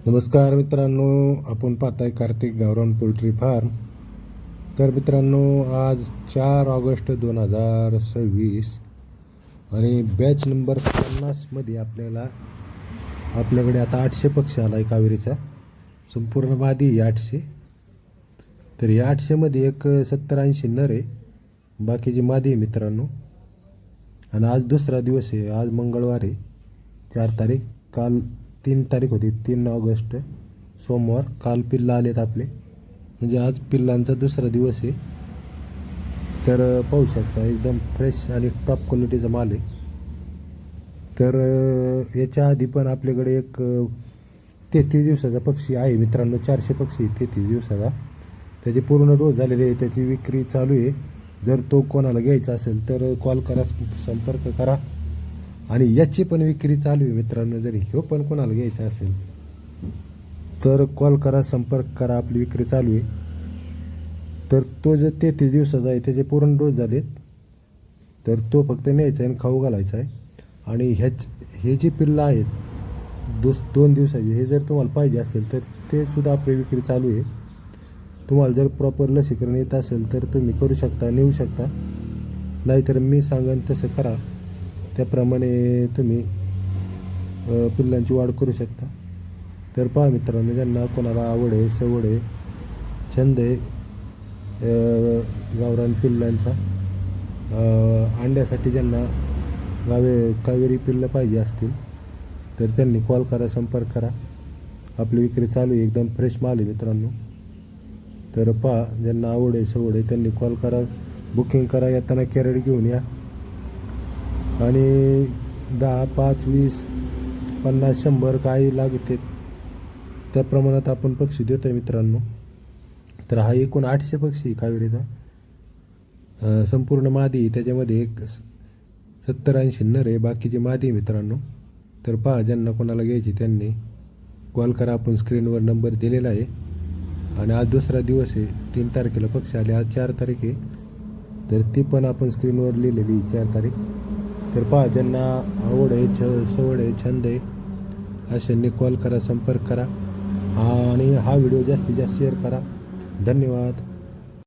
नमस्कार मित्रांनो, आपण पाहताय कार्तिक गावरान पोल्ट्री फार्म. तर मित्रांनो, आज 4 ऑगस्ट 2026 आणि बॅच नंबर 50मध्ये आपल्याकडे आता 800 पक्षी आला आहे कावेरीचा. संपूर्ण मादी 800. तर या 800मध्ये एक 70-80 नर आहे, बाकीची मादी आहे मित्रांनो. आणि आज दुसरा दिवस आहे, आज मंगळवार आहे 4 तारीख. काल 3 तारीख होती, 3 ऑगस्ट सोमवार. काल पिल्ला आलेत आपले, म्हणजे आज पिल्लांचा दुसरा दिवस आहे. तर पाहू शकता एकदम फ्रेश आणि टॉप क्वालिटीचा माल आहे. तर याच्या आधी पण आपल्याकडे एक 33 दिवसाचा पक्षी आहे मित्रांनो. 400 पक्षी 33 दिवसाचा, त्याचे पूर्ण डोस झालेले आहे, त्याची विक्री चालू आहे. जर तो कोणाला घ्यायचा असेल तर कॉल करा, संपर्क करा. आणि याची पण विक्री चालू आहे मित्रांनो. जरी ह्यो पण कोणाला घ्यायचा असेल तर कॉल करा, संपर्क करा, आपली विक्री चालू आहे. तर तो जर 33 दिवसाचा आहे, त्याचे पूर्ण डोस झालेत, तर तो फक्त न्यायचा आहे आणि खाऊ घालायचा आहे. आणि हे जी पिल्लं आहेत 2 दिवसाची, हे जर तुम्हाला पाहिजे असेल तर ते सुद्धा आपली विक्री चालू आहे. तुम्हाला जर प्रॉपर लसीकरण येत असेल तर तुम्ही करू शकता, नेऊ शकता. नाहीतर मी सांगेन तसं करा, त्याप्रमाणे तुम्ही पिल्लांची वाढ करू शकता. तर पहा मित्रांनो, ज्यांना कोणाला आवड आहे, सवड आहे, छंद आहे गावरान पिल्लांचा, अंड्यासाठी ज्यांना कावेरी पिल्लं पाहिजे असतील तर त्यांनी कॉल करा, संपर्क करा. आपली विक्री चालू आहे, एकदम फ्रेश माल आहे मित्रांनो. तर पहा, ज्यांना आवड आहे, सवड आहे, त्यांनी कॉल करा, बुकिंग करा. येताना कॅरेट घेऊन या. आणि 10, 5, 20, 50, 100 काही लागते त्या प्रमाणात आपण पक्षी देतो आहे मित्रांनो. तर हा एकूण 800 पक्षी कावेरीचा, संपूर्ण मादी. त्याच्यामध्ये एक 70-80 नर आहे, बाकीची मादी मित्रांनो. तर पहा, ज्यांना कोणाला घ्यायची त्यांनी कॉल करा. आपण स्क्रीनवर नंबर दिलेला आहे. आणि आज दुसरा दिवस आहे, 3 तारखेला पक्षी आले, आज 4 तारीख आहे, तर ती पण आपण स्क्रीनवर लिहिलेली 4 तारीख. तर पहा, ज्यांना आवड आहे, सवड आहे, छंद आहे, अशांनी कॉल करा, संपर्क करा. आणि हा व्हिडिओ जास्तीत जास्त शेअर करा. धन्यवाद.